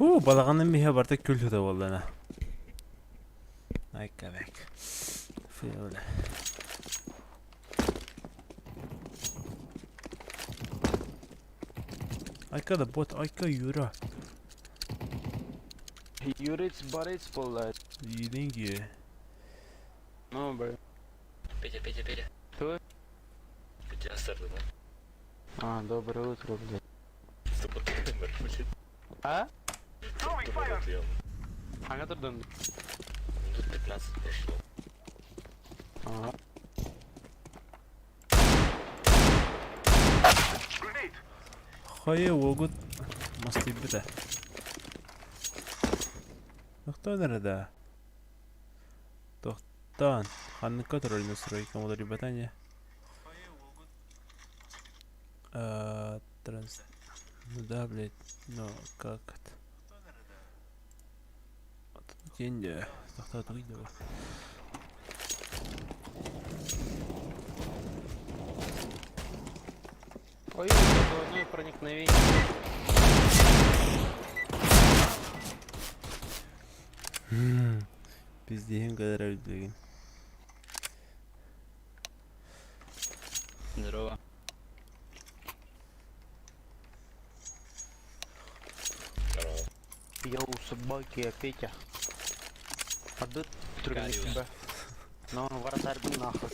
Балағанын михе барда күлді да болды ана. Айка бәк. Фейлі. Айка да бот, айка юра. Юриц борец полает. Деньги. Ну, бля. Петя. Кто? Петя старый, да? А, доброе утро, блядь. Стоп, будет. А? Объем. А который дом? Минут 15 прошло. Ага. Хае огут. Масты біті. Тоқтан әрі. Тоқтан. Ханныққа тұролы насырой. Камода ребятане. Транс... Ну да, блядь. Ну, как это? Деньги. Тоқтат выйдет. Ой, это одно проникновение. Пиздеген кадр өлдеген. Здорово. Я у собаки, Петя. Падут трудно тебя. Но вратарь был нахуй.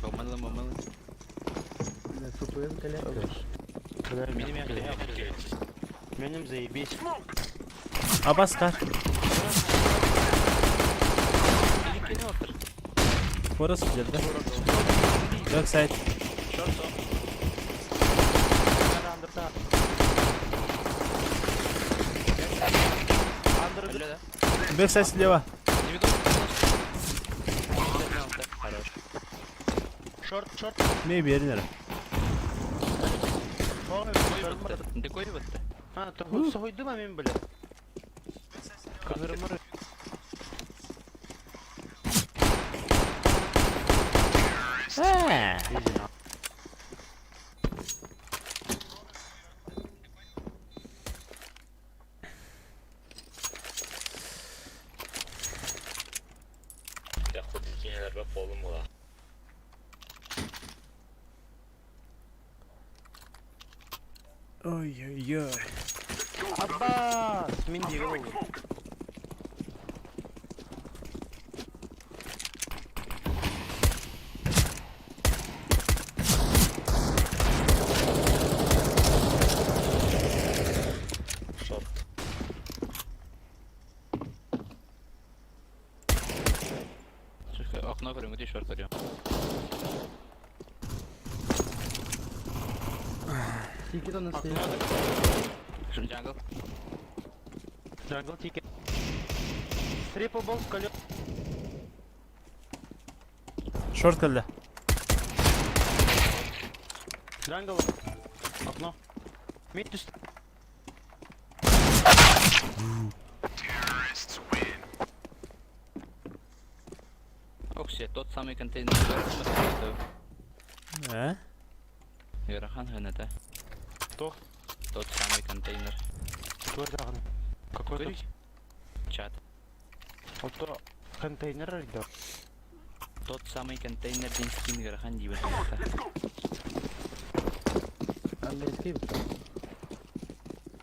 Помылы. На ФПС коллектор. Миним заебись. Абаскар. Форос geldi. Backside. Backside слева. Шорт. Maybe yerine. Декой вот ты? А, то вот сойду момент, бля. Камеры. Я хоть генерал полумула. Ой-ой-ой. Аббас! Минди голову. Шорт. Слушай, окно говорю, где шорт говорю. Тикет он на стене. Джангл. Джангл тикет. Трипл бокс колет. Шорт geldi. Джангл. Окно. Мид üst. Окси, тот самый контейнер. Верахан хэнэта. Кто? Тот самый контейнер. Кто это? Какой Говорить? Чат. Вот то контейнер идет. Тот самый контейнер день скин Верахан дивер. Английский.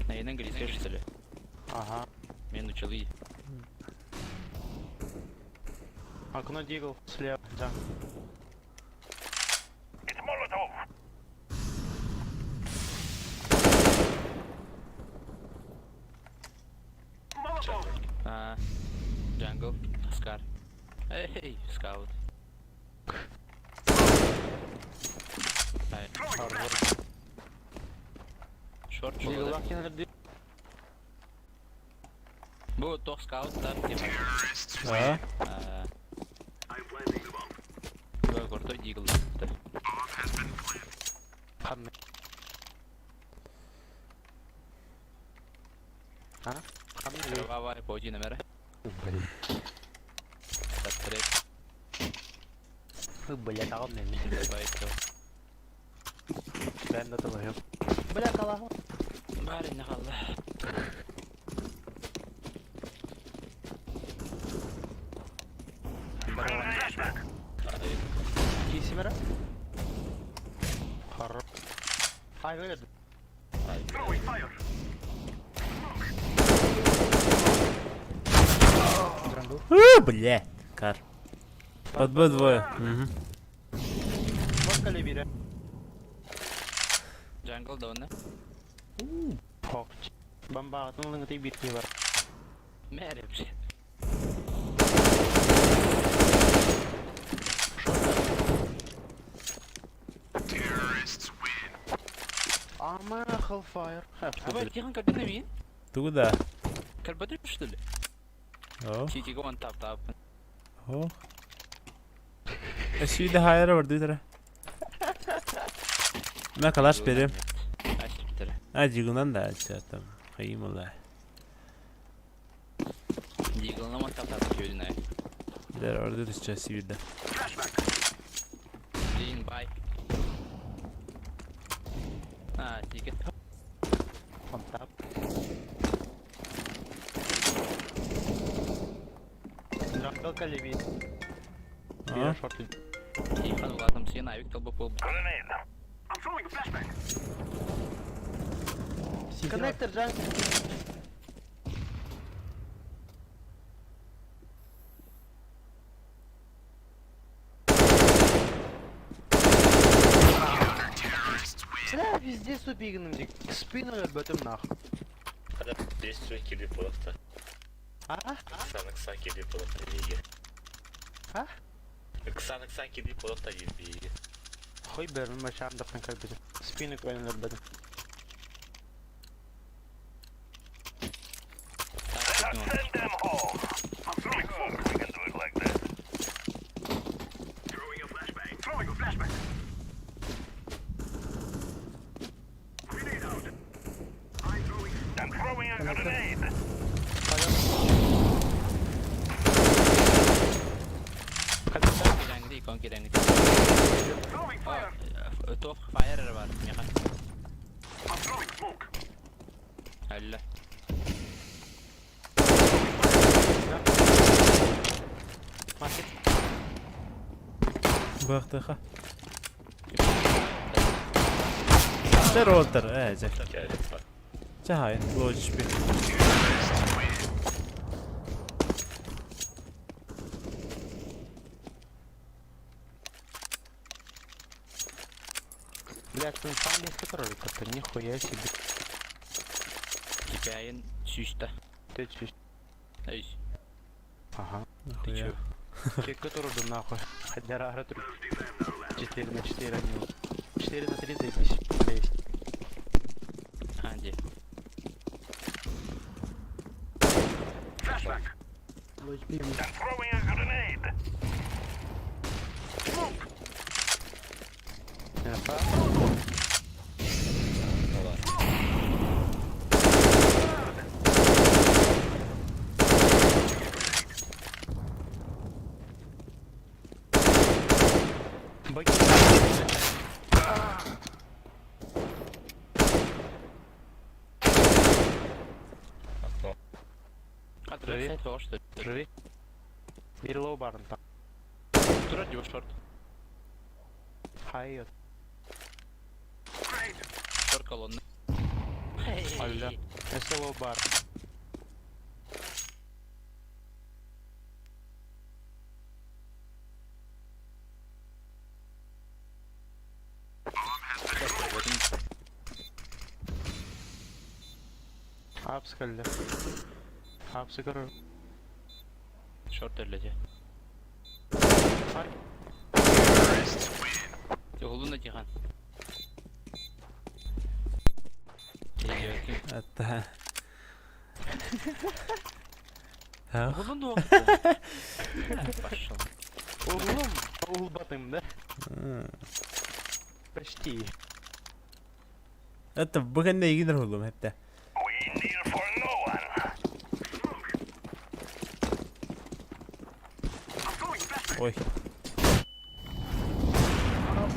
На английский что ли? Ага. Мен учил и. Окно дигл слева. Да. Джангл. Скар. Эй, скаут. Шорт. Дигл лахтин. Бу тох скаут да тема. А? Бу гордой дигл. Ханны. А? Ханны. Кровавая поди номера. Блин. Подстрек. Блядь, а он не Байто. Ben de atamıyorum. var inne kaldı. Kisi vera. Har. Ay öyle. Дранду. Бля, кар. Под Б двое. Угу. Вот калибре. Jungle da onda. Фок. Бомба атылың тей битки бар. Mere bir şey. Ama Hellfire. Abi kiran kadın ne miyin? Туда. Kalbadır что ли? О. CSGO on tap. О. Эсвиде хайра бар дүйдөрө. Мен калаш берем. Açtır. Ажигунан да ачатам. Хайымла. Diğerine on tap şöyle ne? Дер ордер сейчас свиде. Lean by. Ha, ticket. On tap. Jungle калибре. А? Шорт. Тихан уладым сен айвик толбы пол. Коннектор жан. Сля везде субигным дик. Спину бөтüm нахуй. Когда действует киды просто. А? Ксанаксан киды просто веги. А? Ксанаксан киды просто веги. Хой берем машам да как бы. Спину койлер бөтüm. Konkiren. Top fire var. Yakan. Allah. Market. Бахтаха. Дер ордер. Эже. Чахай, лоч би. Блядь, он сам без контроля как-то нихуя себе. TJAY'in süste. Ты чуть. Эй. Ага. Нахуя. Чек который нахуй. Хотя рара 4 на 4 они. 4 на 3 заебись. Есть. Hadi. Луч бим. Отправляй то, что Живи. Bir low barın tam. Dur diyor short. Hayır. Short kolonne. Hala. Neyse low bar. Hapsi kaldı. Hapsi kırır. Short öylece. Fark. Yolunda Cihan. Geliyor kim? Hatta. Ha? Yolunda o. Başlayalım. Oğlum. Oğul batım da. Почти. Это бugün de ilgilenir oğlum hep de. Ой.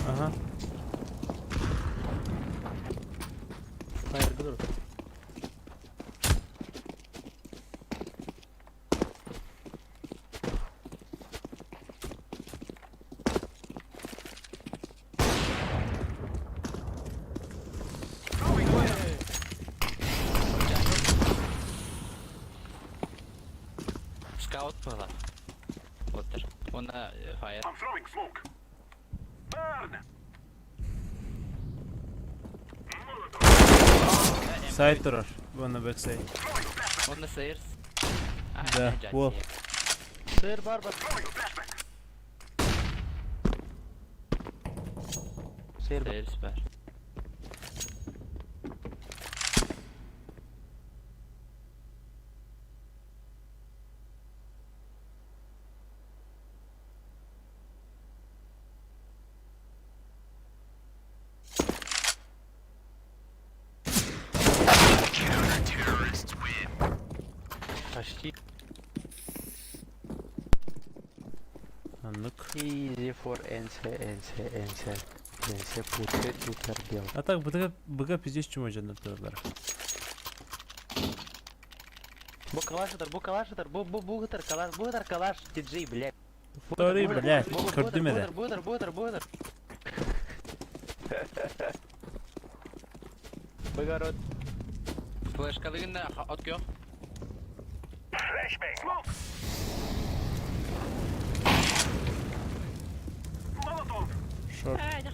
Ага. Hayır dur. out pala. Otter. Ona fire. I'm throwing smoke. Burn. Side durur. Bana backside. Ona stairs. Да, wall. Sığır barbar. Sığır barbar. Stairs var. Почти Anlık. easy for NC путер дел. А так, быга пиздец чему же например. Bu kalaşıdır, bu hıtır kalaş TJAY, блядь. Doğru блядь, gördüm de. Budur. Быгарот. Flashkalığında atıyor. Flashbang. Smoke. Molotov. Short. Nej,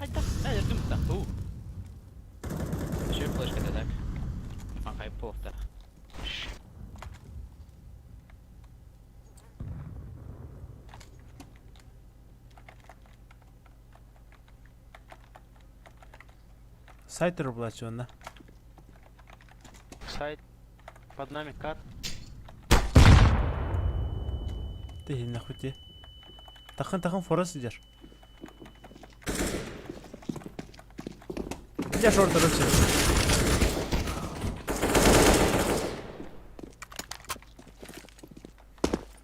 jag dumt där. Kör flashkalığında där. Man kan ju på det. Side durur bulaşıyor onda. Сайт. Под нами кат. Ты нахуй те. Тахын форас идер. Я шорт рычу.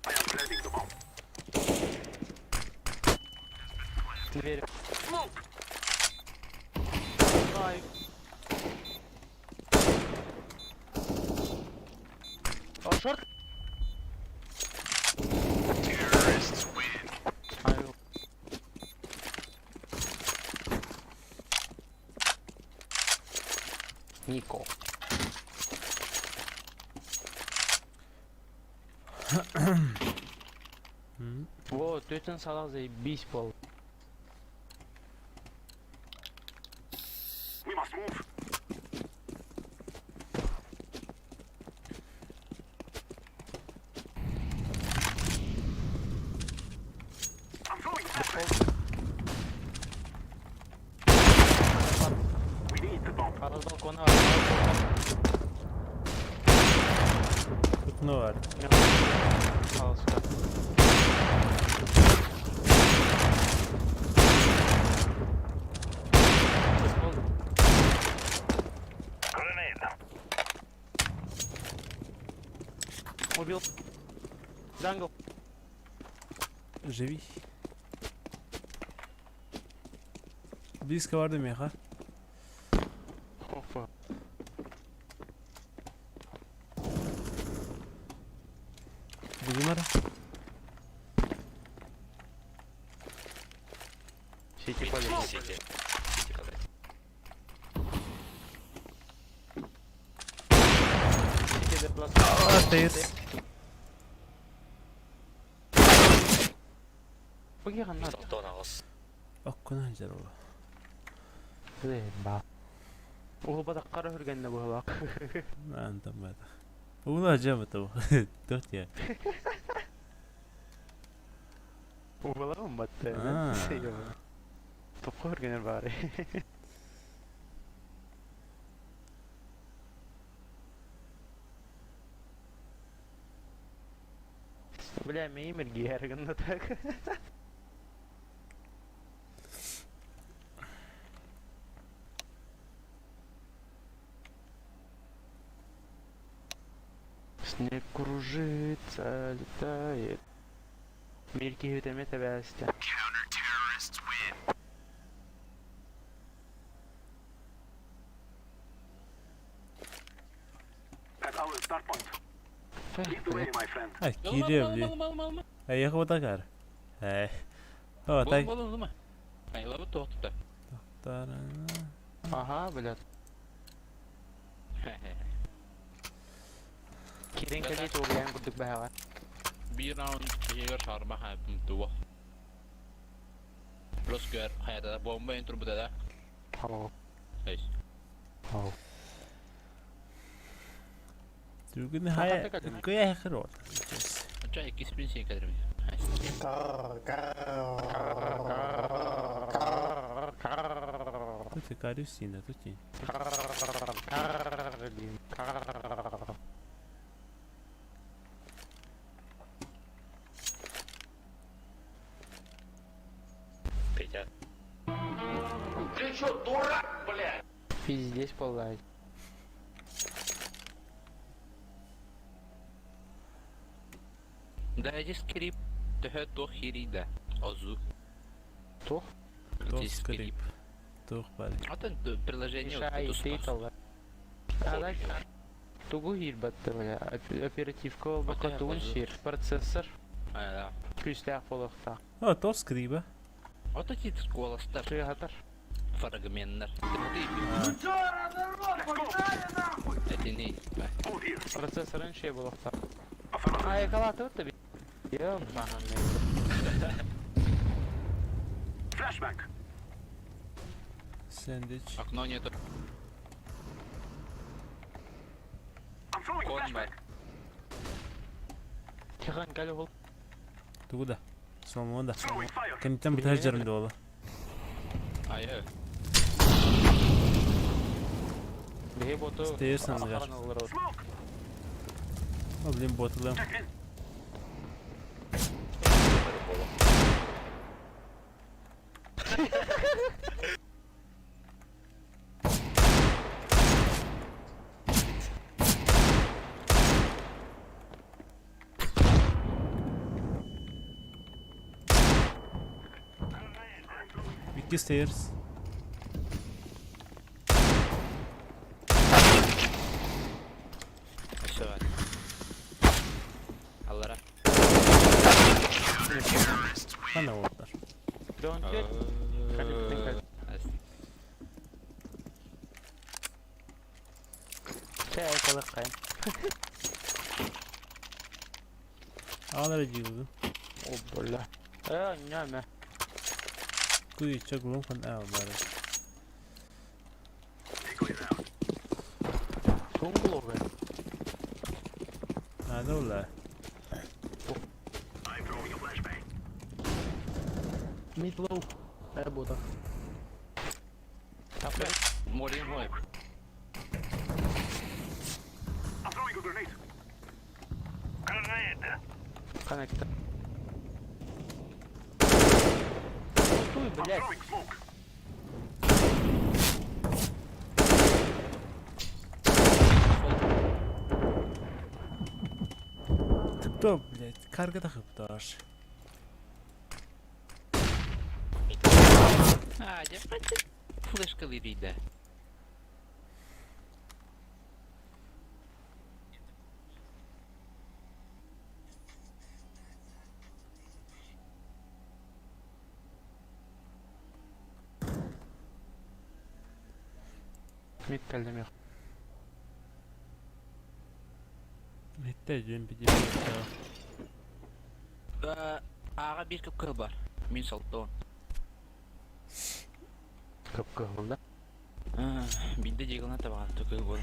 I am planting the bomb. Дверь. Smoke. Ай. О, шорт. Ай. Нико. Вот, töten салах заебись пол. We must move. I'm throwing flashbang. We need the bomb. Араз балкона. Tutunu var. Пожалуйста. Grenade. Убил. Джангл. Живи. Близко vardı meha. Опа. Bu numara. Сети полетел. Сити. Сити казать. Сети деплас. Atayız. Быги ханнар. Кто нағыз? Akkuna hancar ola. Ба. Ол бада қара хүргенде болақ. Anlamadım. Bunu acaba tabu. Dört ya. Ола матты. Топқа хүргенер бары. Бля, меймер герген так. Снег кружится, летает. Мельки витамета вястя. At our start point. Lead the way, my friend. Ay, giriyor bile. Mal. Ay, yakı bota kar. Ay. O, tak. Болу. Ай, лабы тоқтыпты. Ага, блядь. Кирен кәдет олайын күрдік бәға. Bir round şeyler çağırma hayatım tuva. Plus gör hayatta bomba intro bu da. Hello. Hey. Hello. Düzgün hayal. Kıya hekir oldu. Acaba iki spin şey kadar mı? Tuti karusina tuti. Петя. Пиздец полгай. Дайте скрип. Töhö tuh hirida. Озу. Тух? Tuh skrip. Tuh bari. Атын приложение Шай, вот ты талга. Ада тугу хирбатты бля. Оперативка болбака тугун шир. Процессор. Ая. Күстәк болыкта. Ha tuh skriba. Ото тит голостар. Тыгатар. Фрагменттер. Это не. Hold here. Процессорын şey болыкта. Affirmative. А якалатып атты бит. Ёп, бахан. Flashbang. Sandwich. Окно нету. I'm throwing a Кон flashbang. бар. Тихан кәлі бол. Tugu da. Sonunda. Throwing fire. Kentten bir tercihim de ola. Ая. Беге боту. Stairs sandılar. Smoke. Alayım botulayım. Check in. İki stairs. Все. Аллара. Bana oldular. Dönke. Kalipten kal. Şey ayakalık kayın. Ağlar acıydı. O böyle. Ne? Kuyu çakılım kan ağlar. Tungulu be. Hadi ola. I'm throwing a flashbang. Mid low. Burada. Taplar. Молим мой. I'm throwing a grenade. Grenade. Connector. Туй, I'm блядь. throwing smoke. Tıpta блядь. Karga takıptar. А, я флешка лирида. Mid geldim yok. Mette dün bir de. Ага bir капкы бар. Мен салтон. Kapı oldu. Бинде жегілна табаған төкөй болды.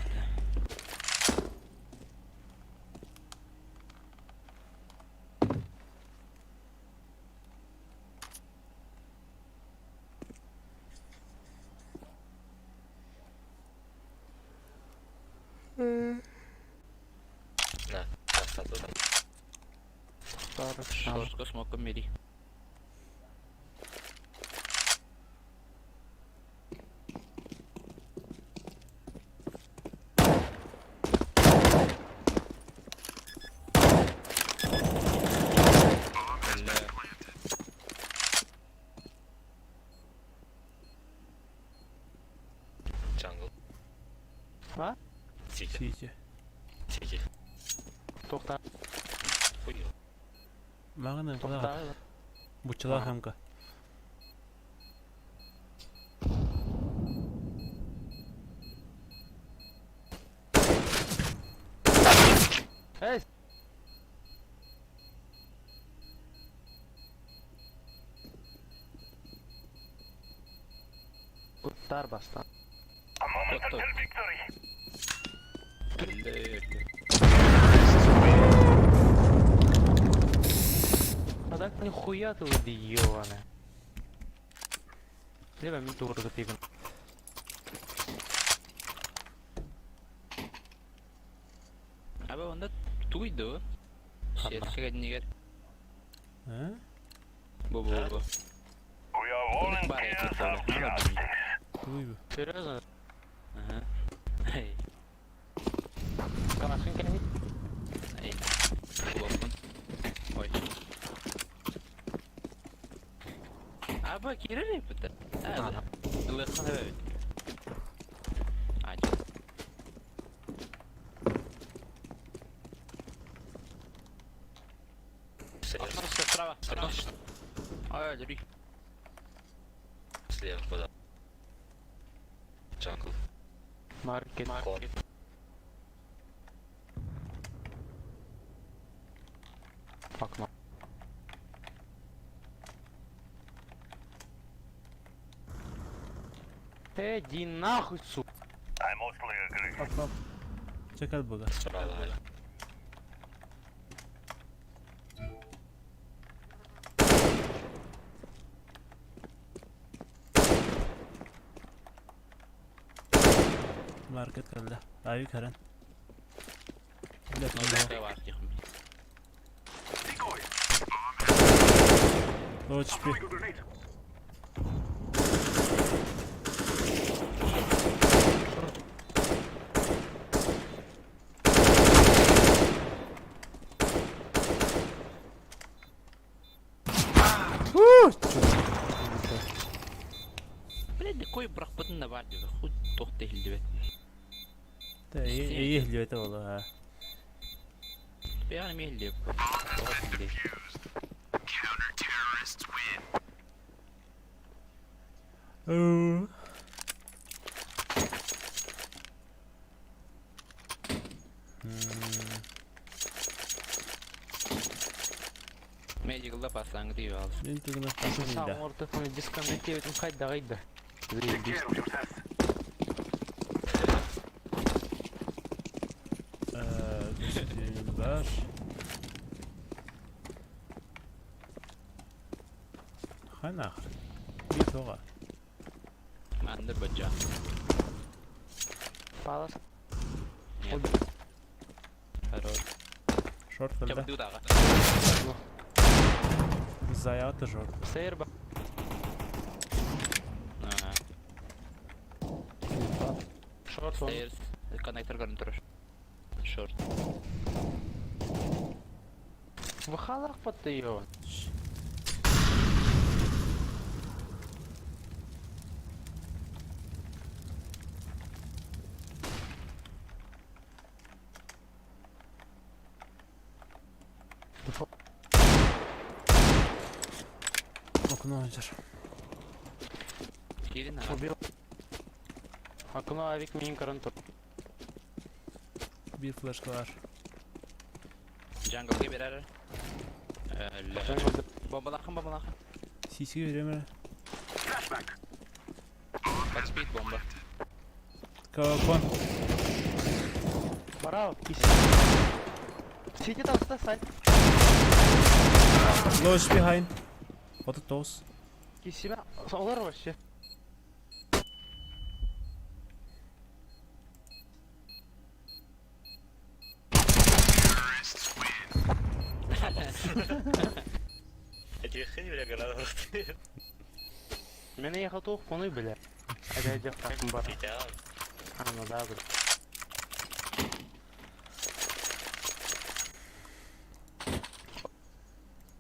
На, сату там. Шорско смоком мери. Jungle. Ha? Сити. Siyece. Сити. Toxta. Хуй. Mağının kulağı. Toxta. Bıçalar hamka. Hey. Star bastı. Otto. Öldü. Adak нихуя ты вот ёбаный. Либо ми тур готовим. Abi onda tuydu. Şerşe niger. Ha? Bu. Var ya tutar. Duy bu. Серьезно? Aha. Hey. Kalasın kendini. Hey. Bu olsun. Oy. Abi girer ya putar. Hadi. Ilırsan evet. Acı. Слева. Справа. Справа. Ай, дурик. Слева, куда? Джангл. Market. Код. Окно. Иди нахуй, сука. Bak bak. Çakal burada. Справа, hala. Market kaldı. Ayu Karen. Ne var ki? Decoy. Low HP. Throwing a grenade. Блядь, такой брахпатын да бар diyor. Худ tohte hildi be. İyi hilliyete oldu ha. Beğenim hildi. Tohte hildi. Oo. Magical'da paslanğı diyor al. Benim tadına kasım Сам iyiydi. ортофоны дисконнектировать хоть дагайда. Take care of yourself. Göstereyim. Хана. Bir toğa. Ben de bacağım. Палас. Хорош. Short kaldı. Çabuk dağa. Zayağı short. Сейрба. Ага. Шорт он. Stairs. Connector görüntür. Short. Выхалах подтаён. Okunu oynar. Girin abi. Убил. Окно авик мин карантор. Bir flashka var. Jungle gibi birer. Jungle. Bombalakın. CC veriyorum öyle. Flashback. Bak speed bomba. Kapon. Браво. Сидит там, сайт. Low HP behind. What a toss. Себя. Олар вообще. Эти хрень, бля, гранаты. Мен ехал тух поны, бля. Это я так бар. Идеально. А, ну да, бля.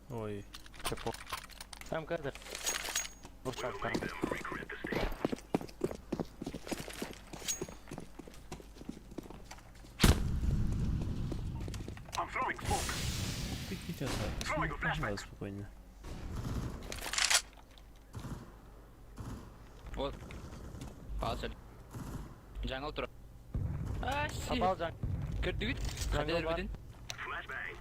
Ой. Чепо. Там кадр. Ушак там. Regret this day. I'm throwing smoke. Пить осталось. Пожалуйста, спокойно. Вот. Hazır. Jungle tur. Ah shit. Попал Джан. Gördük. Jungle Hadi var. erbedin. Flashbang.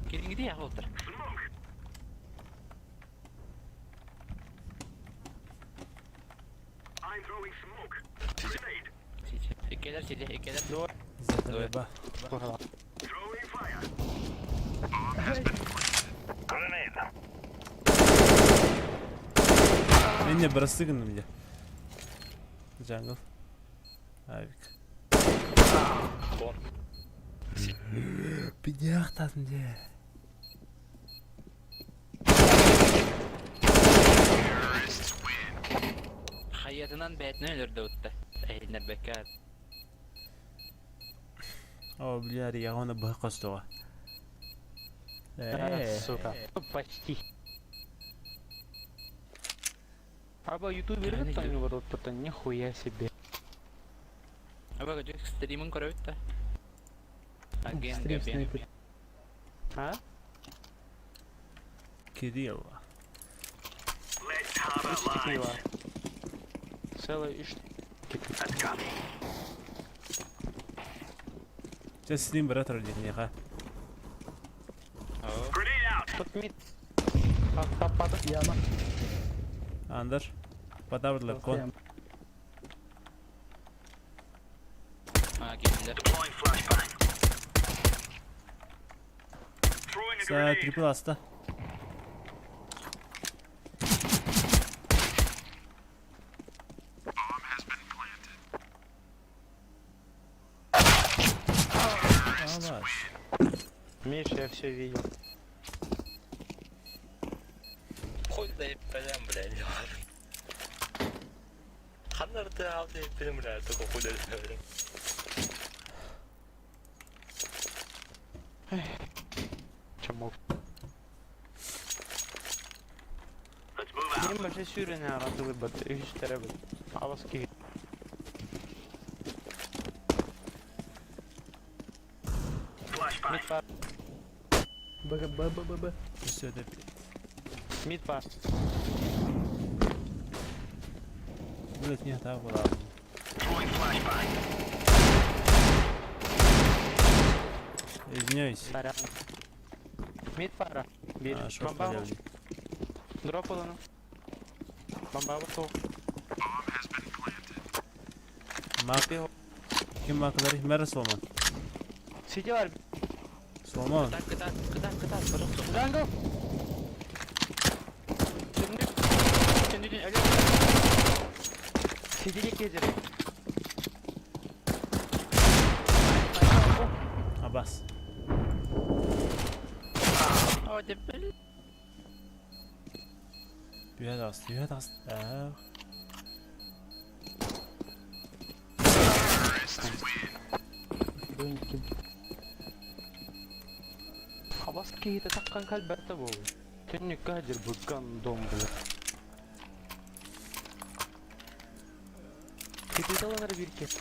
Gelin gidiyor ya otur. Smoke. İkkeler sildi, ikkeler. Zaten bak. Ben de burası sıkındım ya. Jungle. Harika. Bir yak tadım diye. Hayatından beytine ölürdü usta. Eğlenler bekar. О, бля, я ona bak kostuğa. Сука. Почти. Аба ютуб вернет там его рот, потом нихуя себе. Ama gıcık stream'in koru usta. Again gabi. А? Кирилл. Пиво. Целое и что? Сейчас stream брат родит, не ха. Тут мид. Падает яма. Андер. Подаврлы кон. Ha geldiler. Sa triple hasta. Миша, я все видел. Хуй да и прям, блядь, Ханнар ты алды прям, блядь, только хуй да и Чему? Benim başa sürene aratılı batı, hiç terebe. Havas ki. Mid var. Bı. Все это. Mid var. Блять, не так было. Извиняюсь. Сорян. Mid var. Bir А, шорт bomba var. появлен. Drop olanı. Bomba var soğuk. Мак. Kim makları? Mer Solman. City var. Solman. Kıtak. Bırak. Jungle. Şimdi öyle. City'lik gezer. Abbas. O debel. Büyüğe dast. Havas ki de takkan kalbette bu. Kennik kadir buggan dombu. City'de olanları bir kez.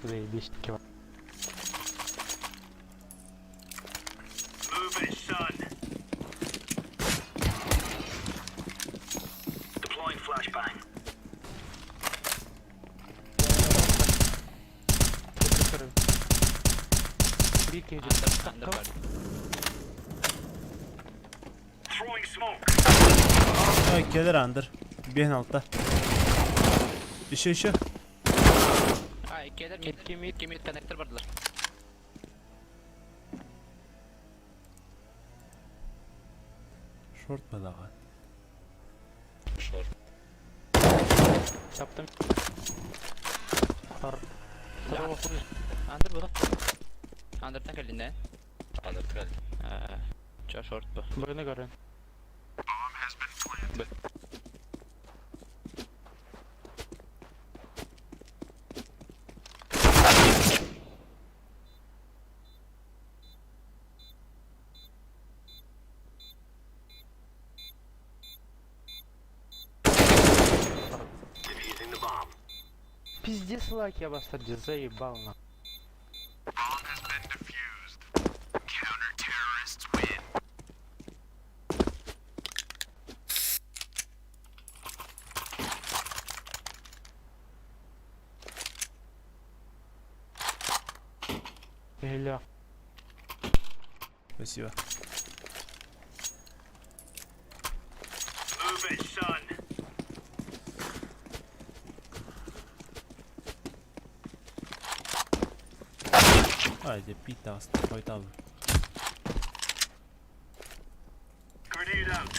Ve beşlik var. Move it, son. Deploying flashbang. Bir kez. Under var. Throwing smoke. Ay gelir Ander. Bir altta. İşe. Ha ikkeler mid connector vardılar. Short balağa. Шорт. Yaptım. Har. Under bırak. Under'dan geldiğinde. Андерталь. Çok short bu. Birini görün. Defusing the bomb. Пиздец лайк я бастарди, заебал на. Эля. Спасибо. Move it, son. Haydi bir daha faydalı. Grenade out.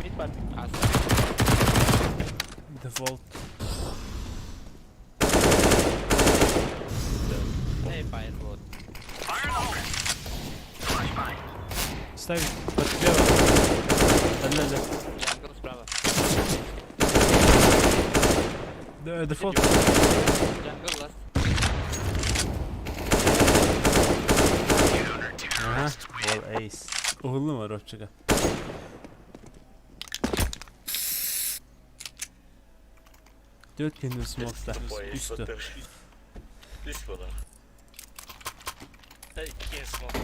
Mid var. Default. Hey, firebolt. Fire in the hole. Flashbang. Ставь под слева. Одна. Jungle справа. Default. Jungle last. Aha. All ace. Oğlum var Roççaka. Dört kendi smoke'da. Üstü. Üst bana. Hey, iki smoke.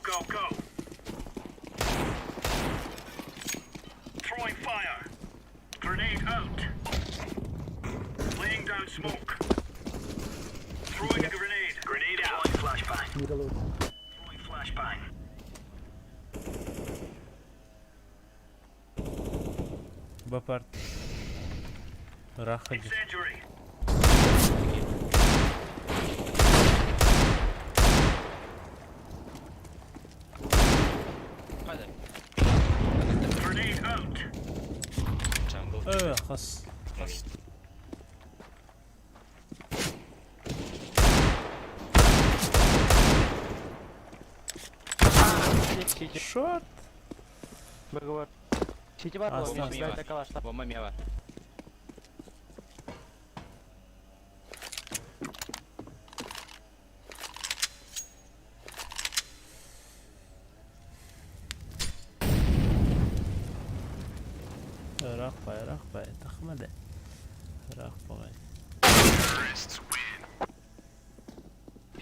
Go. Throwing fire. Grenade out. Laying down smoke. Throwing a grenade. Grenade out. Throwing flashbang. Throwing flashbang. Bapart. Rahat. Incendiary. Hadi. Grenade out. Jungle. Khas. Short. Bagi var. Çiçi var. Aslan. Bomba yakalaşlar. Bomba mia var. Rakbay. Takmadı. Rakbay.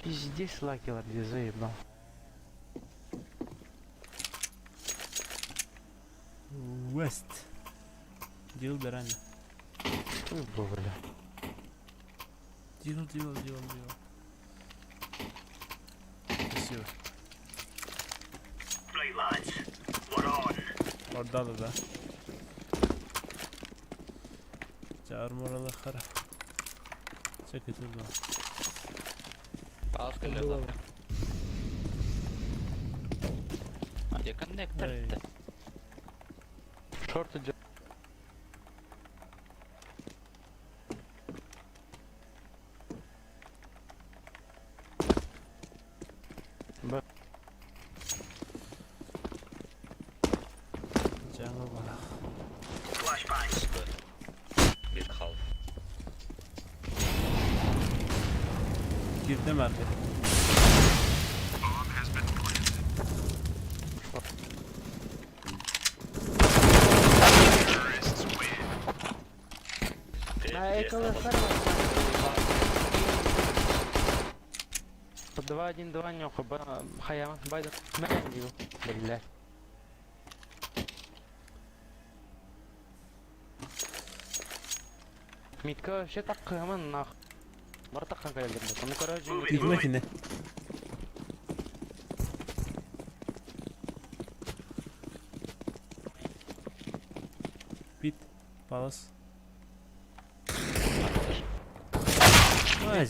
Пиздец лакилар, где заебал. West. Deal берем. Ой, бля. Deal. Все. Right, lads. We're on. Orada da. Armoralı khara. Çekil dur. Paus killer. Hadi connector. Hey. Шорты же. Jungle bana. Flashbang. Bir half. Girdim abi. По 2-1-2 нюха, Хаяма, Байден, Мэнди, блядь. Митка вообще так кыяман нах. Марта канка елдерді. Оны короче, Girmek ne? Bit. Palas.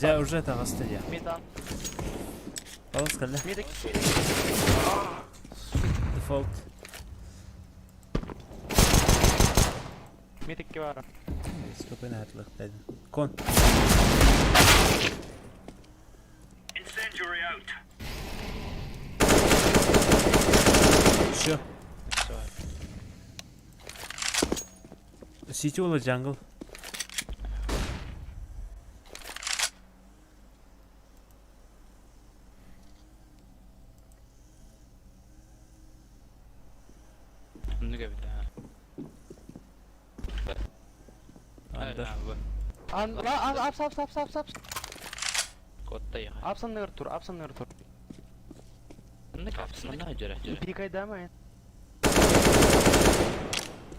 Ja уже это расстояние. Мида, Palas kaldı. Мида, Default. Мида кивара. Скопен hatırlık dedim. Kon. Incendiary out. Şu. City ola jungle. Nu går vi där. Under. Апс. Kotta ya. Апсан ныр тур. Ne kapsın? Ne acele. Пикай дамай.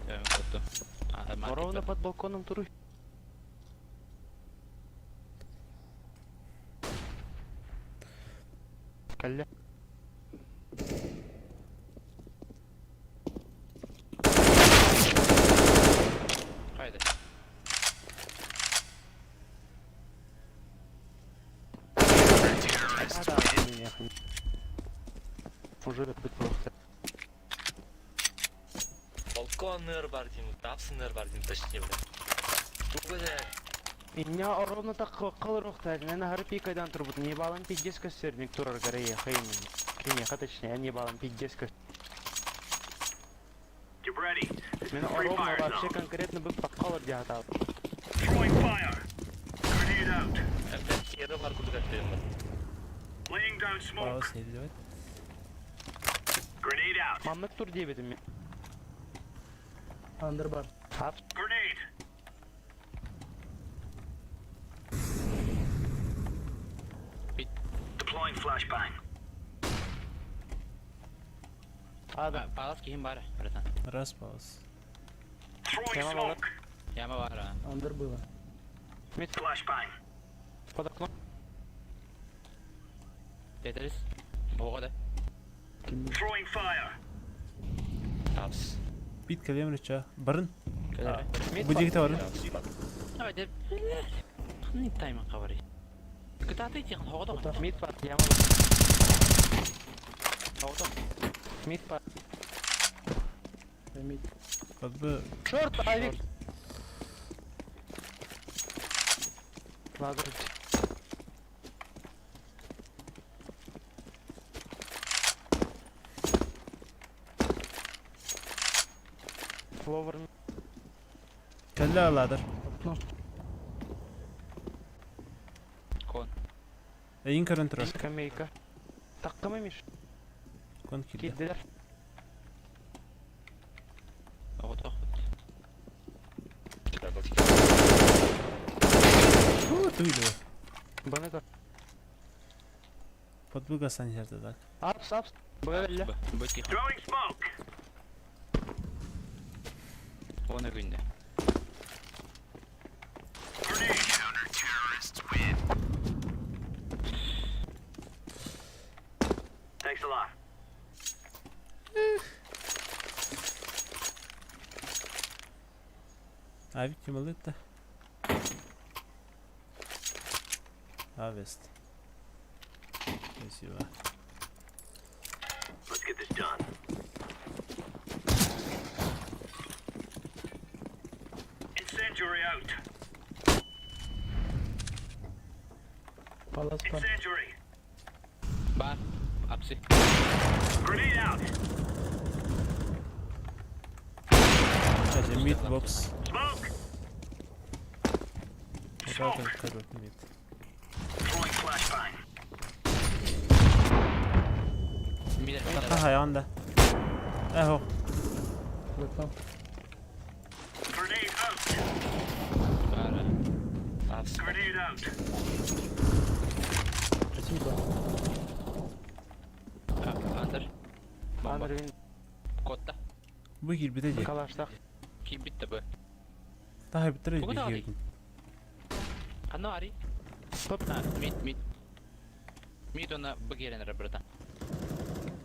Kottu. Ровно под балконом туру. Калля. Haydi. Уже бит болукту. Балконнер бар деймін, тапсыныр бар деймін, точнее, блядь. Бүгілі. Иння оровно так кылырыкта, мен ары пикайдан турбут. Не балам пиздец көстерник турар гарыя хаймен. Кине точнее, не балам пиздец көс. Get ready. Мен оровно вообще конкретно бы покалыр дията. Throwing fire. Grenade out. Әмден кері бар күдік әттейім бар. Laying down Bravo smoke. sevdi evet. Grenade out. Маммет тур дебедим мен. Under bar. Hap. Grenade. Deploying flashbang. Adam. Palas kim var? Bıratan. Ras pause. Throwing Tamam, smoke. Yama var ha. Under было. Flashbang. Под окном. Tetris. Boğa da. Throwing fire. Taps. Bit kalem rica. Barın. Kadar. Bu dikte varın. Evet de. Ne time kavari. Kıta tek yakın havada mı? Mid part yama. Havada. Mid part. Mid. Bak bu Short Avik. Ladder. Flower. kelle aladır. Kon. Eyin karıntıra. Скамейка. Takkamaymış. Kon kilde. Gittiler. Havada. Duydu. Bana gör. Pot bu gasan yerde da. Aps aps. Böyle. Bu tih. Throwing smoke. Ona günde. Grenade. Counter-terrorists win. Thanks a lot. Abi kim aldı da? Harvest. Спасибо. Let's get this done. Incendiary out. Palace bar. Incendiary. Bar. Apsi. Grenade out. Sadece mid box. Smoke. Zaten karot mid. Throwing flashbang. Bir de. Aha ayağında. Eho. Bakalım. Grenade out. Bar. Taps. Grenade out. Спасибо. Under. Bomba. Andrew'in Kotta. Bu gir bitecek. kalaştak. Kim bitti bu? Daha bitiririz Bu bir kadar girdin. Kanno ari? Stop. Ha, mid. Mid ona bu gelenir buradan.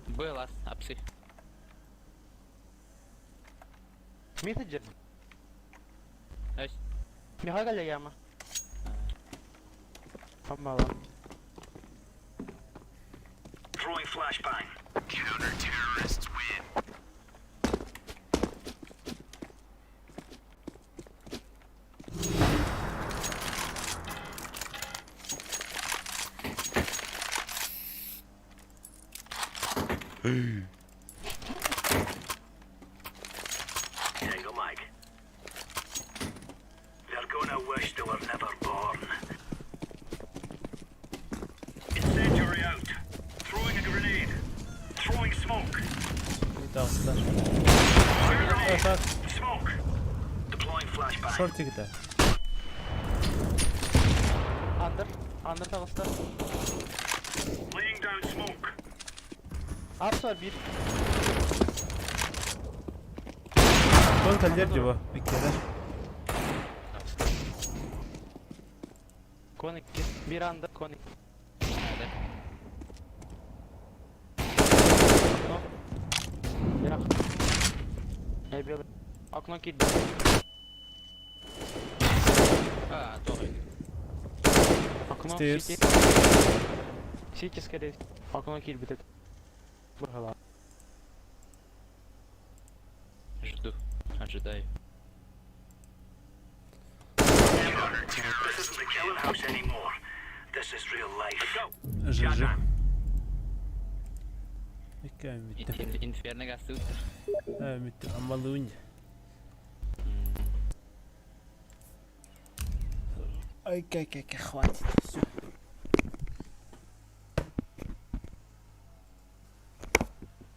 Bu las apsi. Messenger. Evet. Mihal gel yama. Amma lan. Throwing flashbang. Counter-terrorists win. Tango Mike. They're gonna wish they were never born. Incendiary out. Throwing a grenade. Throwing smoke. Bir daha aslar. Grenade. Evet at. Smoke. Deploying flashbang. Short gider. Under tavasta. Laying down smoke. Aps var bir. Kon kalder gibi. Bir kere. Konik. Bir under konik. Hadi. No. Yak. Ne böyle. Aklıma gitti. Ha, doğru. Aklıma Stairs. City. City скорее. Aklıma kill bitti. Бахала. Жду. Ожидаю. This isn't the killing house anymore. This is real life. ЖЖ. Ikka mitte. Инферно гасута. Mitte амалунь. Ай, хватит. Все.